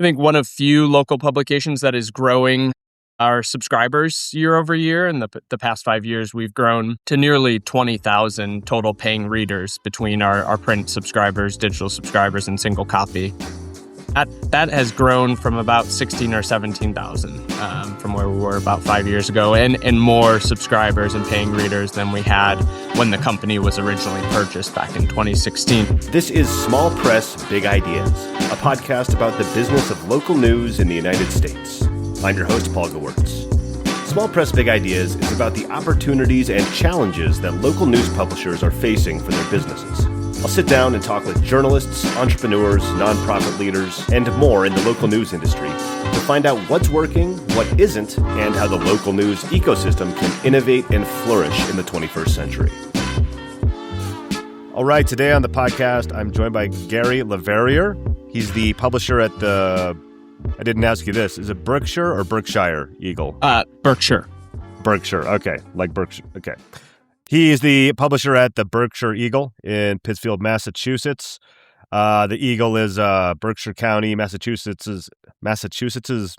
I think one of few local publications that is growing our subscribers year over year. In the past 5 years, we've grown to nearly 20,000 total paying readers between our print subscribers, digital subscribers, and single copy. That has grown from about 16 or 17,000 from where we were about 5 years ago, and more subscribers and paying readers than we had when the company was originally purchased back in 2016. This is Small Press, Big Ideas, a podcast about the business of local news in the United States. I'm your host, Paul Gewirtz. Small Press, Big Ideas is about the opportunities and challenges that local news publishers are facing for their businesses. I'll sit down and talk with journalists, entrepreneurs, nonprofit leaders, and more in the local news industry to find out what's working, what isn't, and how the local news ecosystem can innovate and flourish in the 21st century. All right, today on the podcast, I'm joined by Gary Lavariere. He's the publisher at I didn't ask you this, is it Berkshire or Berkshire Eagle? Berkshire. Berkshire, okay, like Berkshire, okay. He is the publisher at the Berkshire Eagle in Pittsfield, Massachusetts. The Eagle is Berkshire County, Massachusetts'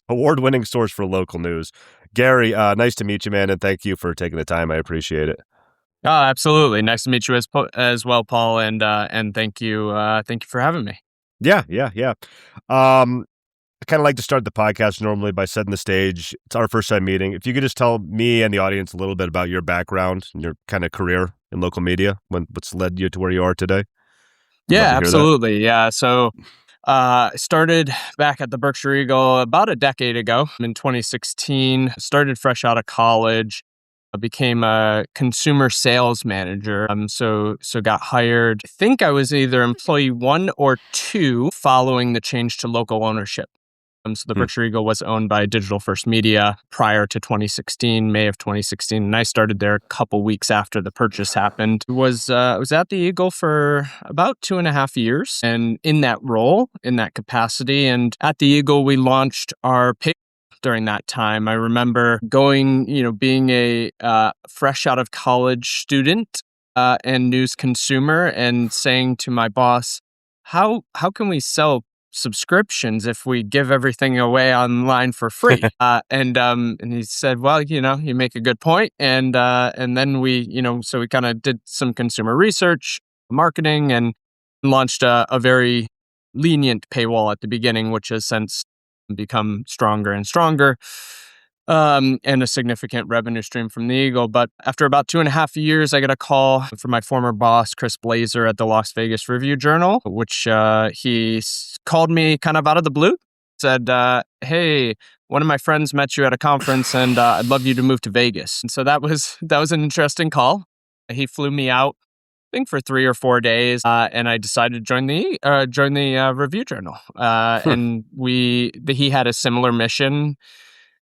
award-winning source for local news. Gary, nice to meet you, man, and thank you for taking the time. I appreciate it. Absolutely. Nice to meet you as well, Paul, and thank you for having me. Yeah. I kind of like to start the podcast normally by setting the stage. It's our first time meeting. If you could just tell me and the audience a little bit about your background and your kind of career in local media, what's led you to where you are today. Yeah, absolutely. Yeah. So I started back at the Berkshire Eagle about a decade ago in 2016. Started fresh out of college. I became a consumer sales manager. So got hired. I think I was either employee 1 or 2 following the change to local ownership. So the Berkshire Eagle was owned by Digital First Media prior to 2016, May of 2016, and I started there a couple weeks after the purchase happened. I was at the Eagle for about 2.5 years, and in that role, in that capacity, and at the Eagle, we launched our paywall during that time. I remember going, being a fresh out of college student and news consumer, and saying to my boss, how can we sell subscriptions if we give everything away online for free? And he said, well, you make a good point. And then we, so we kind of did some consumer research, marketing, and launched a very lenient paywall at the beginning, which has since become stronger and stronger, and a significant revenue stream from the Eagle. But after about 2.5 years, I got a call from my former boss, Chris Blazer, at the Las Vegas Review-Journal, which he called me kind of out of the blue, said, hey, one of my friends met you at a conference, and I'd love you to move to Vegas. And so that was an interesting call. He flew me out, I think, for 3 or 4 days, and I decided to join the Review-Journal. And he had a similar mission.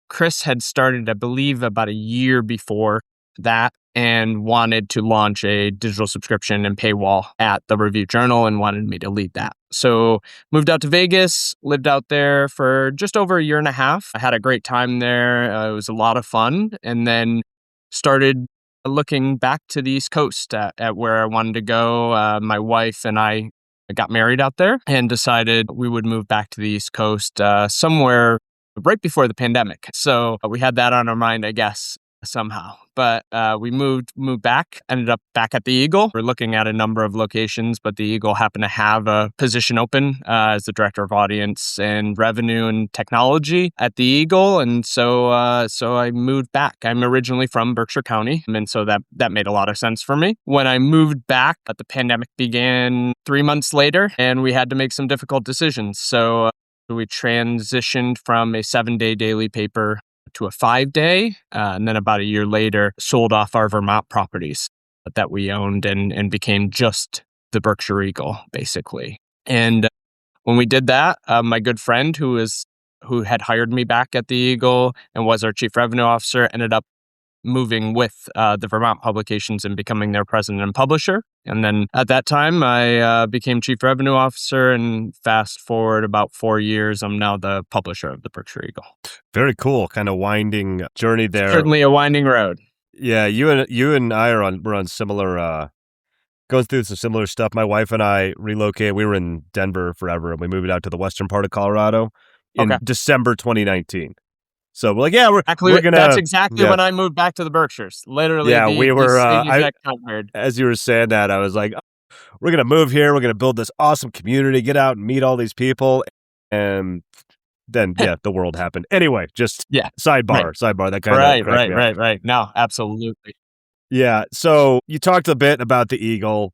Chris had started, I believe, about a year before that, and wanted to launch a digital subscription and paywall at the Review-Journal and wanted me to lead that. So moved out to Vegas, lived out there for just over 1.5 years. I had a great time there. It was a lot of fun. And then started looking back to the East Coast at where I wanted to go. My wife and I got married out there and decided we would move back to the East Coast somewhere right before the pandemic. So we had that on our mind, I guess, somehow. But we moved back, ended up back at the Eagle. We're looking at a number of locations, but the Eagle happened to have a position open as the director of audience and revenue and technology at the Eagle. And so I moved back. I'm originally from Berkshire County, and so that made a lot of sense for me. When I moved back, the pandemic began 3 months later, and we had to make some difficult decisions. So we transitioned from a 7-day daily paper to a 5-day, and then about a year later, sold off our Vermont properties that we owned and became just the Berkshire Eagle, basically. And when we did that, my good friend who had hired me back at the Eagle and was our chief revenue officer ended up moving with the Vermont publications and becoming their president and publisher. And then at that time, I became chief revenue officer, and fast forward about 4 years, I'm now the publisher of the Berkshire Eagle. Very cool, kind of winding journey there. Certainly a winding road. Yeah, you and I we're on similar, going through some similar stuff. My wife and I relocated. We were in Denver forever, and we moved out to the western part of Colorado. in Okay. December 2019. So we're like, yeah, we're Exactly. That's gonna, exactly yeah, when I moved back to the Berkshires. Literally yeah, we the were. same exact time period. As you were saying that, I was like, we're gonna move here. We're gonna build this awesome community, get out and meet all these people, and then yeah, the world happened. Anyway, just Yeah. Right. sidebar. That kind of Right. cracked Right. me up. Right. Right. No, absolutely. Yeah. So you talked a bit about the Eagle.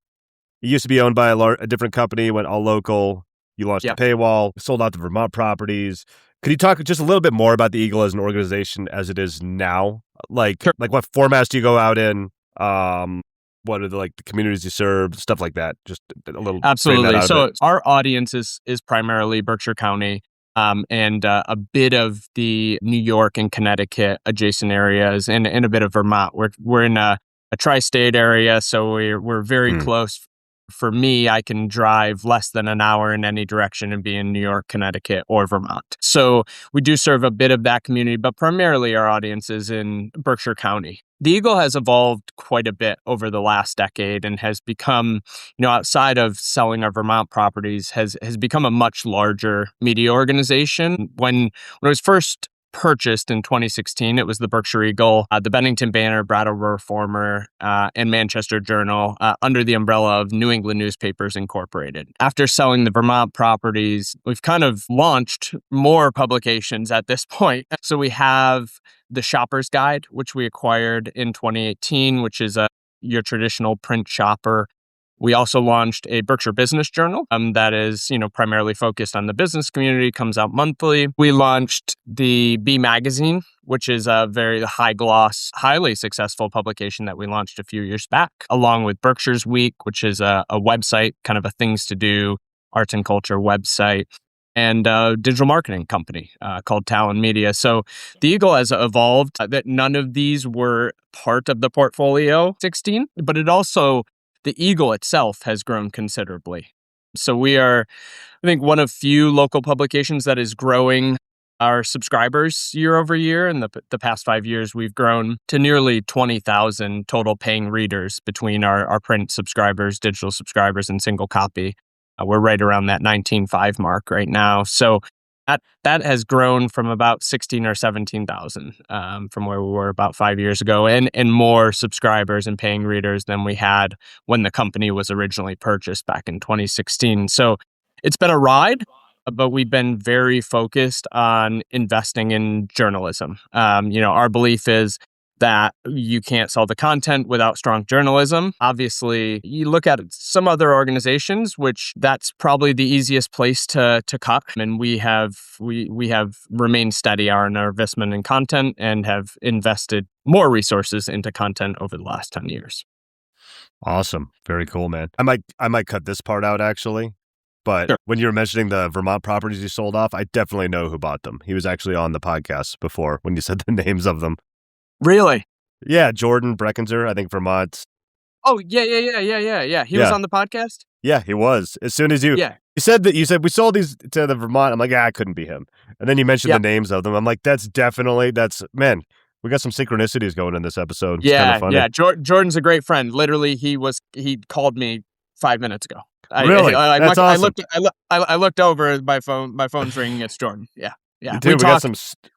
It used to be owned by a different company, went all local. You launched a Yeah. paywall, sold out the Vermont properties. Could you talk just a little bit more about the Eagle as an organization as it is now? Sure. Like what formats do you go out in? What are the communities you serve, stuff like that? Just a little frame that Absolutely. out a bit. So our audience is primarily Berkshire County, and a bit of the New York and Connecticut adjacent areas, and a bit of Vermont. We're in a tri-state area, so we're very Hmm. close. For me, I can drive less than an hour in any direction and be in New York, Connecticut, or Vermont. So we do serve a bit of that community, but primarily our audience is in Berkshire County. The Eagle has evolved quite a bit over the last decade and has become, outside of selling our Vermont properties, has become a much larger media organization. When it was first purchased in 2016, it was the Berkshire Eagle, the Bennington Banner, Brattleboro Reformer, and Manchester Journal under the umbrella of New England Newspapers Incorporated. After selling the Vermont properties, we've kind of launched more publications at this point. So we have the Shopper's Guide, which we acquired in 2018, which is your traditional print shopper. We also launched a Berkshire Business Journal that is, primarily focused on the business community, comes out monthly. We launched the B Magazine, which is a very high gloss, highly successful publication that we launched a few years back, along with Berkshire's Week, which is a website, kind of a things to do, arts and culture website, and a digital marketing company called Talon Media. So the Eagle has evolved, that none of these were part of the portfolio 16, but the Eagle itself has grown considerably. So we are, I think, one of few local publications that is growing our subscribers year over year. In the past 5 years, we've grown to nearly 20,000 total paying readers between our print subscribers, digital subscribers, and single copy. We're right around that 19.5 mark right now. So that has grown from about 16 or 17,000 from where we were about 5 years ago, and more subscribers and paying readers than we had when the company was originally purchased back in 2016. So it's been a ride, but we've been very focused on investing in journalism. Our belief is that you can't sell the content without strong journalism. Obviously, you look at some other organizations, which that's probably the easiest place to cut. And we have remained steady on our investment in content and have invested more resources into content over the last 10 years. Awesome. Very cool, man. I might cut this part out actually. But Sure. when you were mentioning the Vermont properties you sold off, I definitely know who bought them. He was actually on the podcast before when you said the names of them. Really? Yeah, Jordan Breckenzer, I think Vermont. Oh, yeah. He was Yeah. on the podcast? Yeah, he was. As soon as you Yeah. you said we sold these to the Vermont, I'm like, it couldn't be him. And then you mentioned Yeah. the names of them. I'm like, man, we got some synchronicities going in this episode. It's kind of Yeah, funny. yeah. Jordan's a great friend. Literally, he called me 5 minutes ago. Really? That's awesome. I looked over my phone. My phone's ringing. It's Jordan. Yeah. Dude, We we got talk. some.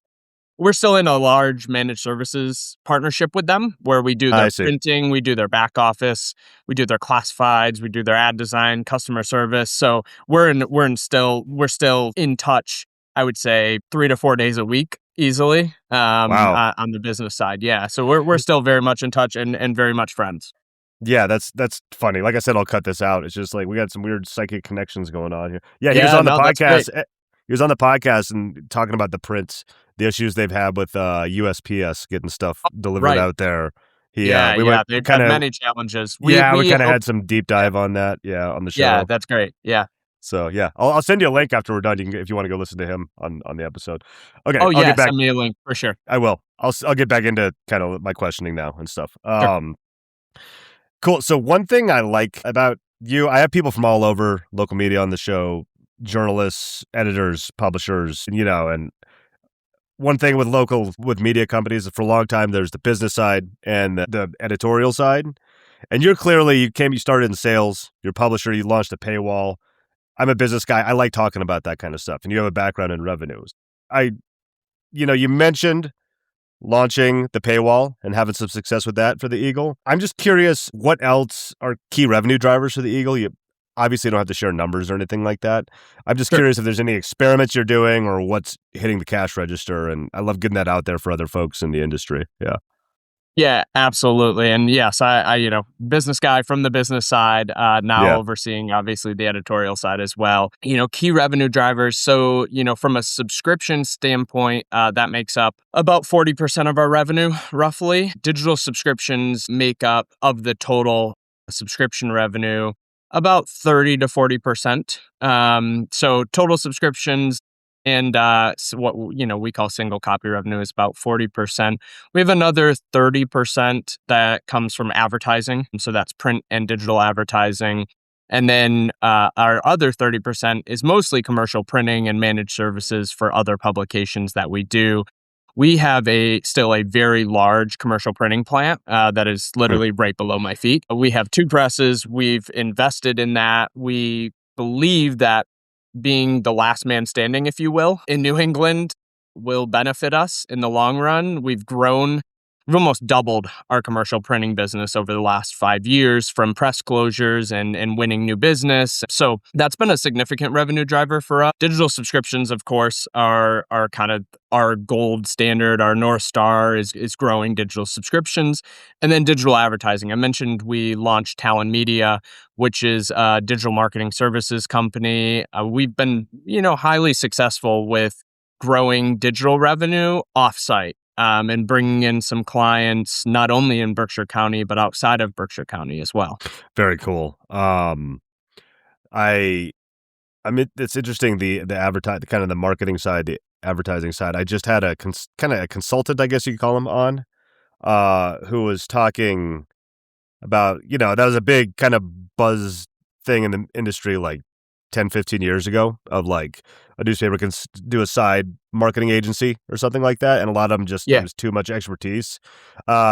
We're still in a large managed services partnership with them, where we do their I see. printing, we do their back office, we do their classifieds, we do their ad design, customer service. So we're still in touch. I would say 3 to 4 days a week easily. Wow. On the business side, yeah. So we're still very much in touch and very much friends. Yeah, that's funny. Like I said, I'll cut this out. It's just like we got some weird psychic connections going on here. Yeah, he was on the No, that's podcast. great. He was on the podcast and talking about the prints, the issues they've had with USPS getting stuff delivered Right. out there. We They've went had kind of many challenges. we kind of hope- had some deep dive on that. Yeah, on the show. Yeah, that's great. Yeah. So yeah, I'll send you a link after we're done. You can, if you want to go listen to him on the episode. Okay, Oh I'll yeah, get back. send me a link for sure. I will. I'll get back into kind of my questioning now and stuff. Sure. Cool. So one thing I like about you, I have people from all over local media on the show, journalists, editors, publishers, and one thing with media companies, for a long time, there's the business side and the editorial side. And you started in sales, you're a publisher, you launched a paywall. I'm a business guy. I like talking about that kind of stuff. And you have a background in revenues. I, you mentioned launching the paywall and having some success with that for the Eagle. I'm just curious, what else are key revenue drivers for the Eagle? You obviously don't have to share numbers or anything like that. I'm just Sure. curious if there's any experiments you're doing or what's hitting the cash register. And I love getting that out there for other folks in the industry. Yeah. Yeah, absolutely. And yes, business guy from the business side, now Yeah. overseeing obviously the editorial side as well. Key revenue drivers. So, from a subscription standpoint, that makes up about 40% of our revenue, roughly. Digital subscriptions make up of the total subscription revenue about 30 to 40%. So total subscriptions and what we call single copy revenue is about 40%. We have another 30% that comes from advertising. So that's print and digital advertising. And then our other 30% is mostly commercial printing and managed services for other publications that we do. We have still a very large commercial printing plant that is Hmm. literally right below my feet. We have 2 presses. We've invested in that. We believe that being the last man standing, if you will, in New England will benefit us in the long run. We've almost doubled our commercial printing business over the last 5 years from press closures and winning new business. So that's been a significant revenue driver for us. Digital subscriptions, of course, are kind of our gold standard. Our North Star is growing digital subscriptions. And then digital advertising. I mentioned we launched Talon Media, which is a digital marketing services company. We've been, highly successful with growing digital revenue offsite and bringing in some clients, not only in Berkshire County, but outside of Berkshire County as well. Very cool. I mean, it's interesting, the advertise, kind of the marketing side, the advertising side. I just had a kind of a consultant, I guess you could call him, on, who was talking about, that was a big kind of buzz thing in the industry like 10, 15 years ago, of like a newspaper can do a side marketing agency or something like that. And a lot of them just, it Yeah. was too much expertise,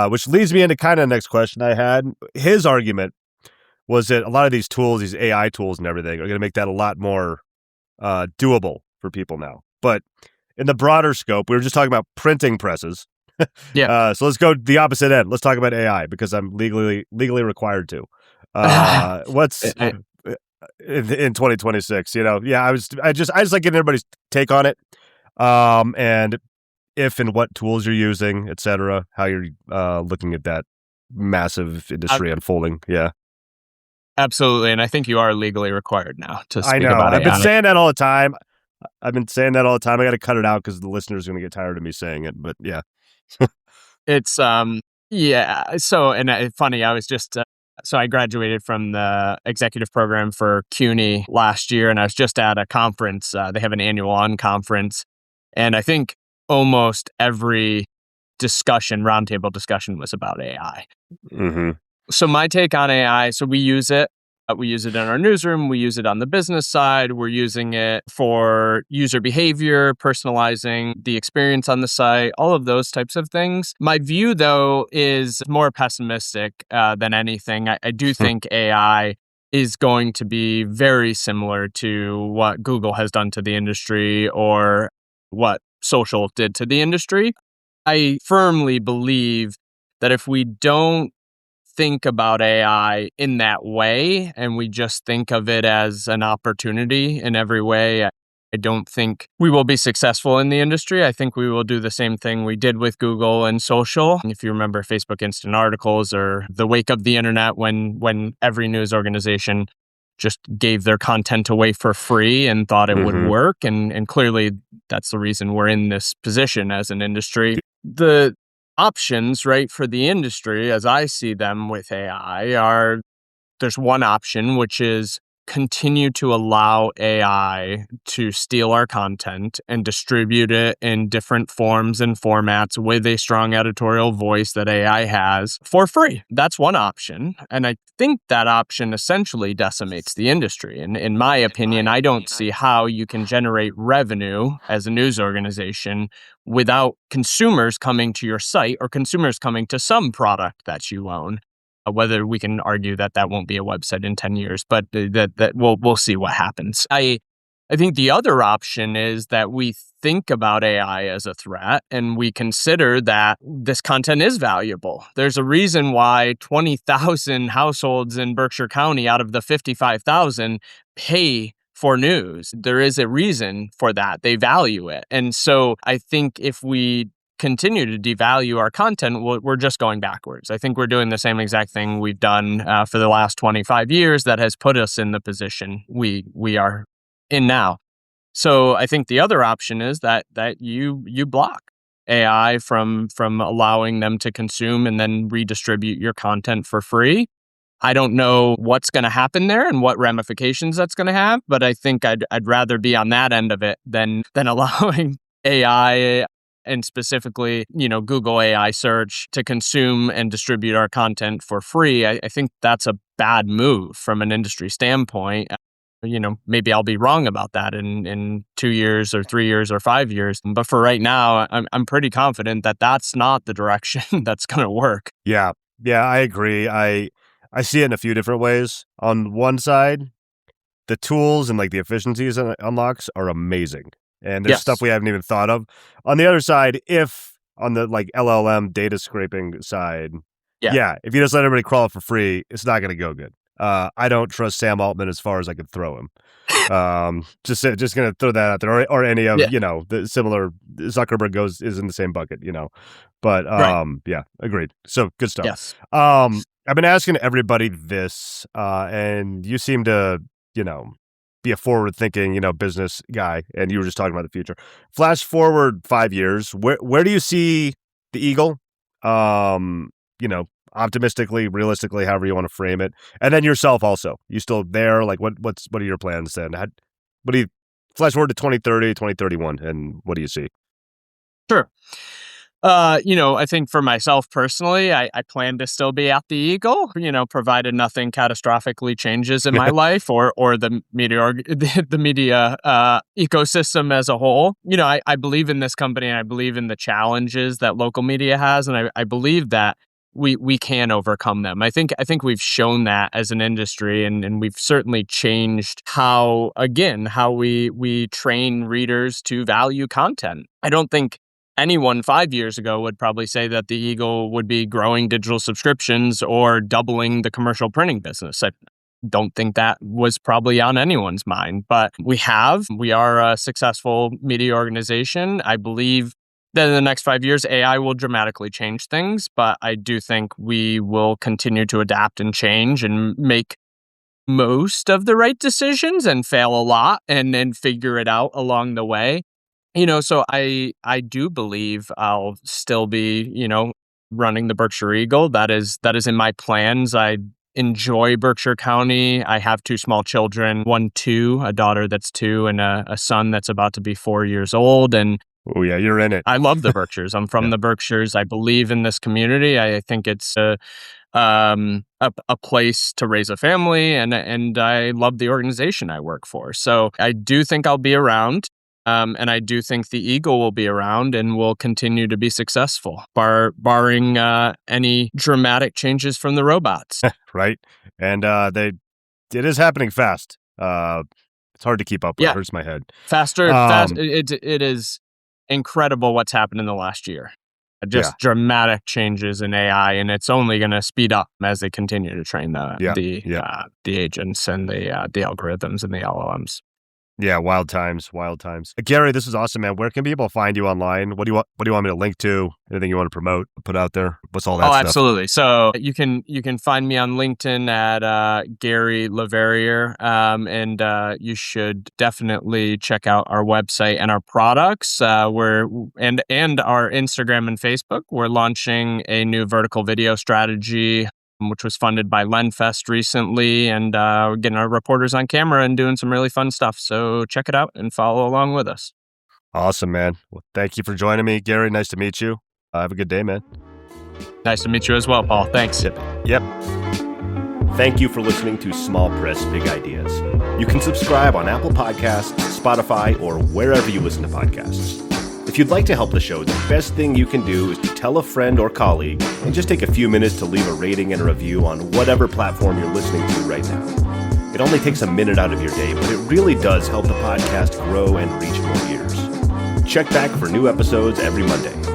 which leads me into kind of the next question I had. His argument was that a lot of these tools, these AI tools and everything, are going to make that a lot more doable for people now. But in the broader scope, we were just talking about printing presses. Yeah. So let's go the opposite end. Let's talk about AI because I'm legally required to. What's I- in 2026? Yeah, I just like getting everybody's take on it, and if and what tools you're using, etc. How you're looking at that massive industry unfolding. Yeah. Absolutely. And I think you are legally required now to I speak know. about I've been AI. saying that all the time. I got to cut it out because the listeners are going to get tired of me saying it. But yeah. It's yeah. So and funny, I was just so I graduated from the executive program for CUNY last year, and I was just at a conference. They have an annual conference, and I think almost every roundtable discussion was about AI. Mm-hmm. So my take on AI, so we use it. We use it in our newsroom. We use it on the business side. We're using it for user behavior, personalizing the experience on the site, all of those types of things. My view, though, is more pessimistic than anything. I do think AI is going to be very similar to what Google has done to the industry or what social did to the industry. I firmly believe that if we don't think about AI in that way and we just think of it as an opportunity in every way, I don't think we will be successful in the industry. I think we will do the same thing we did with Google and social. If you remember Facebook Instant Articles or the wake of the internet when every news organization just gave their content away for free and thought it would Mm-hmm. work. And clearly that's the reason we're in this position as an industry. The options, right, for the industry, as I see them with AI, there's one option, which is continue to allow AI to steal our content and distribute it in different forms and formats with a strong editorial voice that AI has for free. That's one option. And I think that option essentially decimates the industry. And in my opinion, I don't see how you can generate revenue as a news organization without consumers coming to your site or consumers coming to some product that you own. Whether we can argue that that won't be a website in 10 years, but that we'll see what happens. I think the other option is that we think about AI as a threat and we consider that this content is valuable. There's a reason why 20,000 households in Berkshire County out of the 55,000 pay for news. There is a reason for that. They value it. And so I think if we continue to devalue our content, we're just going backwards. I think we're doing the same exact thing we've done for the last 25 years that has put us in the position we are in now. So I think the other option is that you block AI from allowing them to consume and then redistribute your content for free. I don't know what's going to happen there and what ramifications that's going to have, but I think I'd rather be on that end of it than allowing AI and specifically, Google AI search to consume and distribute our content for free. I think that's a bad move from an industry standpoint. Maybe I'll be wrong about that in 2 years or 3 years or 5 years. But for right now, I'm pretty confident that that's not the direction that's going to work. Yeah, I agree. I see it in a few different ways. On one side, the tools and like the efficiencies it unlocks are amazing. And there's stuff we haven't even thought of. On the other side, if on the like LLM data scraping side, if you just let everybody crawl it for free, it's not going to go good. I don't trust Sam Altman as far as I could throw him. Just going to throw that out there, or any of the similar. Zuckerberg is in the same bucket, But agreed. So good stuff. Yes. I've been asking everybody this, and you seem to be a forward-thinking business guy, and you were just talking about the future. Flash forward 5 years, where do you see the Eagle? Optimistically, realistically, however you want to frame it, and then yourself also. You still there? Like, what are your plans then? What do you flash forward to 2030, 2031, and what do you see? Sure. I think for myself personally, I plan to still be at the Eagle, provided nothing catastrophically changes in my life or the media ecosystem as a whole. I believe in this company and I believe in the challenges that local media has, and I believe that we can overcome them. I think we've shown that as an industry, and we've certainly changed how we train readers to value content. I don't think anyone 5 years ago would probably say that the Eagle would be growing digital subscriptions or doubling the commercial printing business. I don't think that was probably on anyone's mind, but we are a successful media organization. I believe that in the next 5 years, AI will dramatically change things, but I do think we will continue to adapt and change and make most of the right decisions and fail a lot and then figure it out along the way. So I do believe I'll still be, running the Berkshire Eagle. That is in my plans. I enjoy Berkshire County. I have 2 small children, a daughter that's 2 and a son that's about to be 4 years old. And oh yeah, you're in it. I love the Berkshires. I'm from the Berkshires. I believe in this community. I think it's a place to raise a family, and I love the organization I work for. So I do think I'll be around. And I do think the Eagle will be around and will continue to be successful, barring any dramatic changes from the robots. Right. And it is happening fast. It's hard to keep up with. It hurts my head. Fast. It is incredible what's happened in the last year. Just dramatic changes in AI, and it's only going to speed up as they continue to train the agents and the algorithms and the LLMs. Yeah, wild times. Gary, this is awesome, man. Where can people find you online? What do you want me to link to? Anything you want to promote, put out there? What's all that stuff? Oh, absolutely. So you can find me on LinkedIn at Gary Lavariere, and you should definitely check out our website and our products. And our Instagram and Facebook. We're launching a new vertical video strategy, which was funded by LenFest recently, and we're getting our reporters on camera and doing some really fun stuff. So check it out and follow along with us. Awesome, man. Well, thank you for joining me, Gary. Nice to meet you. Have a good day, man. Nice to meet you as well, Paul. Thanks. Yep. Thank you for listening to Small Press Big Ideas. You can subscribe on Apple Podcasts, Spotify, or wherever you listen to podcasts. If you'd like to help the show, the best thing you can do is to tell a friend or colleague and just take a few minutes to leave a rating and a review on whatever platform you're listening to right now. It only takes a minute out of your day, but it really does help the podcast grow and reach more ears. Check back for new episodes every Monday.